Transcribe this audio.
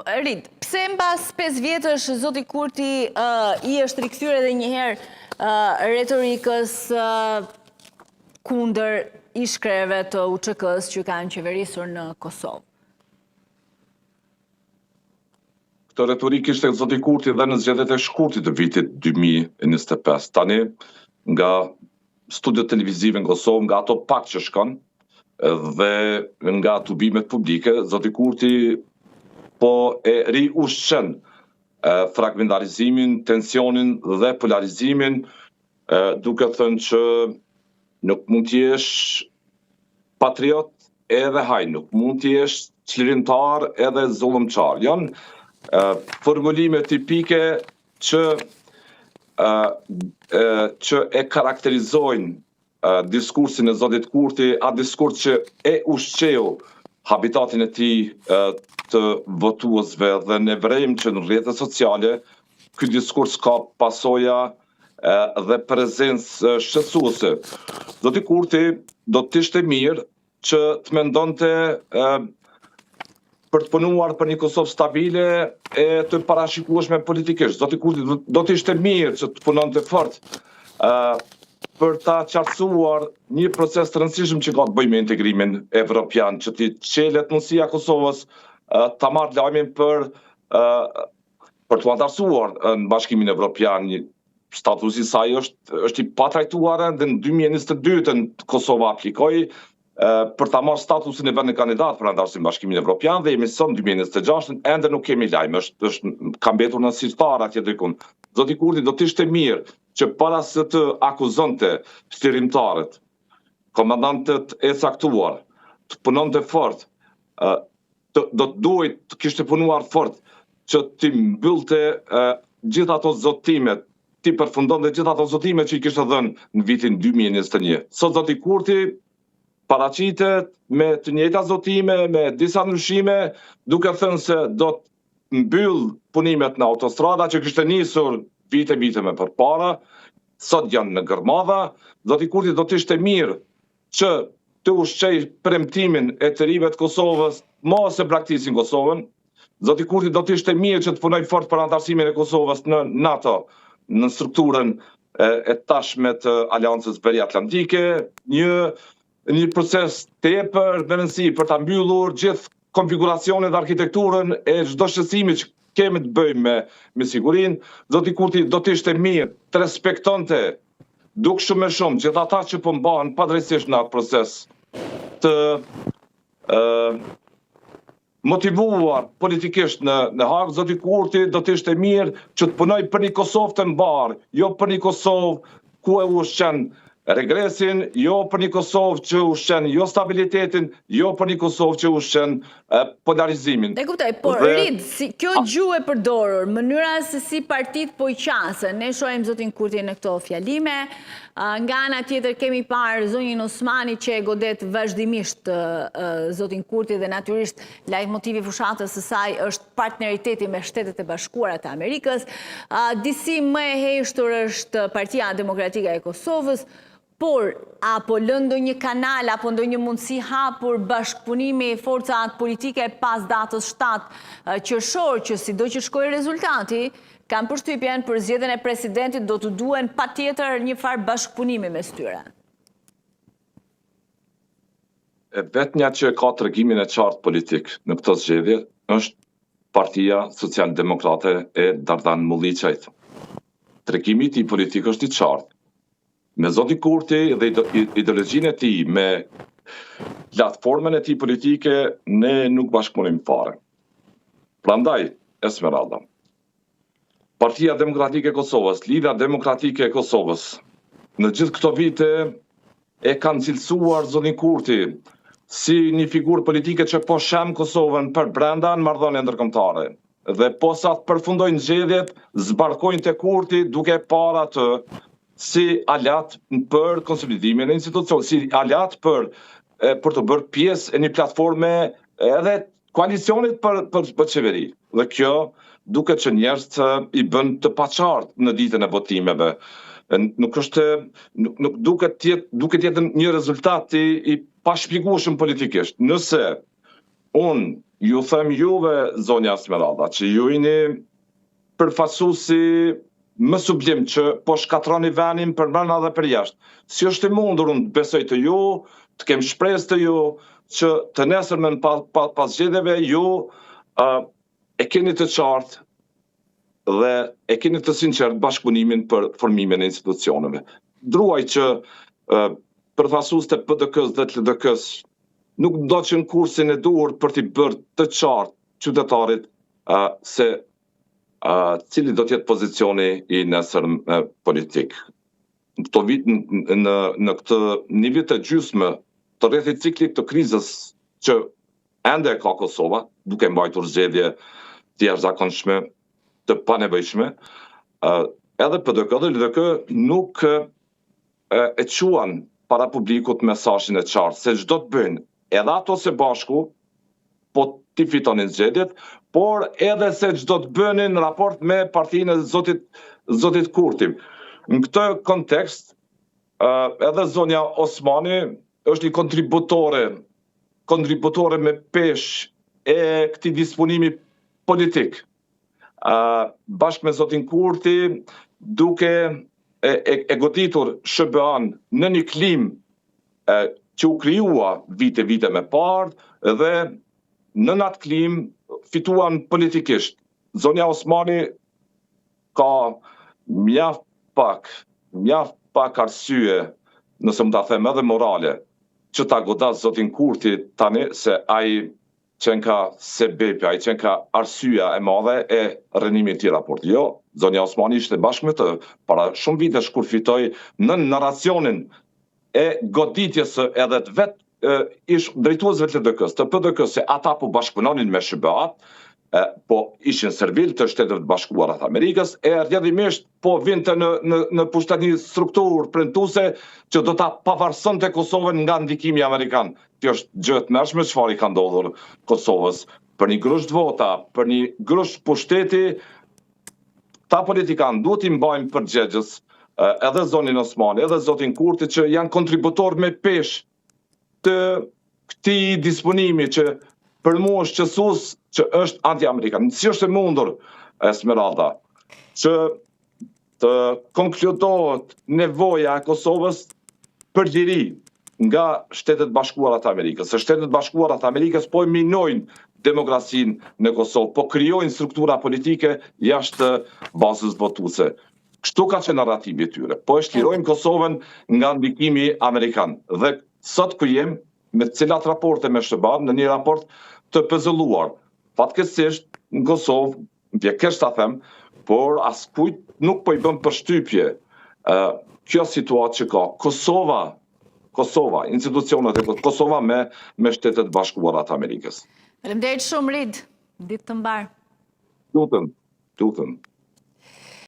Rit, pse mbas 5 vjetësh zoti Kurti I është rikthyer edhe një herë retorikës kundër ish-krerëve të UÇK-s që kanë qeverisur në Kosovë? Këtë retorikë ishte zoti Kurti dhe në zgjedhjet e shkurtit të vitit 2025. Tani, nga studiot televizive në Kosovë, nga ato pak që shkon, dhe nga tubimet publike, zoti Kurti po e riushqen fragmentarizimin, tensionin dhe polarizimin, duke thënë që nuk mund të jesh patriot edhe haj, nuk mund të jesh çlirimtar edhe zullumçar. Janë formulime tipike që e karakterizojnë diskursin e zotit Kurti, a diskurs që e ushqeu habitatin e tij të votuesve dhe ne vrejmë që në rrjetet sociale ky diskurs ka pasoja dhe prezencë shqetësuese. Zoti Kurti do të ishte mirë që të mendonte për të punuar për një Kosovë stabile e të parashikueshme politikisht. Zoti Kurti do të ishte mirë që të punonte fort për ta qartësuar një proces të rëndësishëm që ka të bëjë me integrimin evropian, që t'i çelet mundësia Kosovës ta marrë lajmin për të antarësuar në Bashkimin Evropian. Statusi I saj është I patrajtuar dhe në 2022 Kosova aplikoi për ta marrë statusin e vendit kandidat për antarësim në Bashkimin Evropian dhe jemi son 2026 ende nuk kemi lajm, ka mbetur në sirtar atje diku. Zoti Kurti do të ishte mirë që para se të akuzonte shtirimtarët, komandantët e caktuar, të punonte fort, do të duhet të kishte punuar fort që ti mbyllte gjithë ato zotimet, ti përfundonte gjithë ato zotimet që I kishte dhënë në vitin 2021. Sot zoti Kurti paraqitet me të njëjta zotime, me disa ndryshime, duke thënë se do të mbyll punimet në autostrada që kishte nisur vite më përpara, sot janë në gërmadha. Zoti Kurti do të ishte mirë që të ushqej premtimin e të rive të Kosovës, mos e braktisin Kosovën. Zoti Kurti do të ishte mirë që të punoj fort për antarësimin e Kosovës në NATO, në strukturën e tashme të Aleancës Veriatlantike, një proces tepër me rëndësi për ta mbyllur gjithë konfiguracionin dhe arkitekturën e çdo shqetësimi që kemi të bëjmë me sigurinë. Zoti Kurti do të ishte mirë të respektonte dukshëm e shumë gjithë ata që po mbahen padrejtisht në atë proces, të motivuar politikisht në Hag. Zoti Kurti do të ishte mirë që të punoj për një Kosovë të mbarë, jo për një Kosovë ku e ushqen regresin, jo për një Kosovë që ushqen jo stabilitetin, jo për një Kosovë që ushqen polarizimin. E kuptoj, por Rid, kjo gjuhë e përdorur, mënyra se si partit po I qasen, ne shohim zotin Kurti në këto fjalime, nga ana tjetër kemi parë zonjën Osmani që e godet vazhdimisht zotin Kurti dhe natyrisht lajtmotivi fushatës së saj është partneriteti me Shtetet e Bashkuara të Amerikës. Disi më e heshtur është Partia Demokratike e Kosovës, por apo lënë ndonjë kanal apo ndonjë mundësi hapur bashkëpunimi I forcat politike pas datës 7 qershor, që sido që shkojë rezultati, kanë përshtypjen për zgjedhjen e presidentit do të duhen patjetër një farë bashkëpunimi mes tyre. Vetmja që ka tregimin e qartë politik në këtë zgjedhje është Partia Social-Demokrate e Dardan Mulliçajt. Tregimi I tij politik është I qartë. Me zoti Kurti dhe ideologjinë e tij, me platformën e tij politike, ne nuk bashkëpunim fare. Prandaj, Esmeralda, Partia Demokratike e Kosovës, Lidhja Demokratike e Kosovës, në gjithë këto vite e kanë cilësuar zotin Kurti si një figurë politike që po shem Kosovën për brenda në marrëdhënie ndërkombëtare. Dhe po sa të përfundojnë zgjedhjet, zbarkojnë te Kurti duke parë atë si alat për konsolidimin e institucionit, si alat për të bërë pjesë e një platforme edhe koalicionit për qeveri. Dhe kjo duket që njerëzit I bën të paqartë në ditën e votimeve. Nuk duket jetë një rezultat I pashpjegueshëm politikisht. Nëse unë ju them juve, zonja Esmeralda, që ju jeni përfaqësuesi më sublim që po shkatroni venin për brenda dhe për jashtë. Si është e mundur, unë besoj të ju, të kem shpresë të ju, që të nesërmen pas zgjedhjeve ju e keni të qartë dhe e keni të sinqert bashkëpunimin për formimin e institucioneve. Druaj që përfaqësuesit e PDK-s dhe të LDK-s nuk do që në kursin e duhur për t'i bërë të qartë qytetarit se cili do t'jetë pozicioni i nesërm politik. Në këtë një vit e gjysmë të rrethit ciklit të krizës që ende ka Kosova, duke mbajtur zgjedhje të jashtëzakonshme, të panevojshme, edhe PDK dhe LDK nuk e quan para publikut mesazhin e qartë se çdo të bëjnë edhe ato së bashku, po t'i fitonin zgjedhjet, por edhe se çdo të bënin në raport me partinë e Zotit Kurti. Në këtë kontekst, edhe zonja Osmani është një kontributore me peshë e këtij disponimi politik. Bashkë me Zotin Kurti, duke e goditur SBA-n në një klimë që u krijua vite me parë dhe në atë klimë fituan politikisht. Zonja Osmani ka mjaft pak arsye, nëse më ta them edhe morale, që ta godas Zotin Kurti tani se ai qenë ka sebepi, ai qenë ka arsyeja e madhe e rënimit të raport. Jo, zonja Osmani ishte bashkë me të para shumë vitesh kur fitoi në narracionin e goditjes edhe të vetë ish drejtuesve të LDK-s, të PDK-s, se ata po bashkëpunonin me SBA, po ishin servil të Shtetet Bashkuara të Amerikës, e rrjedhimisht po vinte në pushtet një strukturë premtuese që do ta pavarësonte Kosovën nga ndikimi amerikan. Kjo është gjë e tmerrshme çfarë i ka ndodhur Kosovës. Për një grusht vota, për një grusht pushteti, ta politikanë duhet i mbajnë përgjegjës edhe zonin Osmani, edhe zotin Kurti, që janë kontributor me peshë të këtij disponimi që për mua është qësues që është anti-amerikan. Si është e mundur, Esmeralda, që të konkludohet nevoja e Kosovës për liri nga Shtetet Bashkuara të Amerikës. Se Shtetet Bashkuara të Amerikës po e minojnë demokracinë në Kosovë, po krijojnë struktura politike jashtë bazës votuese. Kështu ka qenë narrativi i tyre. Po e shtirojnë Kosovën nga ndikimi amerikan. Dhe sot ku jem, me cilat raporte me SBA, në një raport të pezulluar. Fatkeqësisht në Kosovë, vjekesh ta them, por askujt nuk po i bën përshtypje kjo situatë që ka Kosova, institucionet e Kosova me Shtetet Bashkuara të Amerikës. Faleminderit shumë, Rid. Ditë të mbar. Lutem.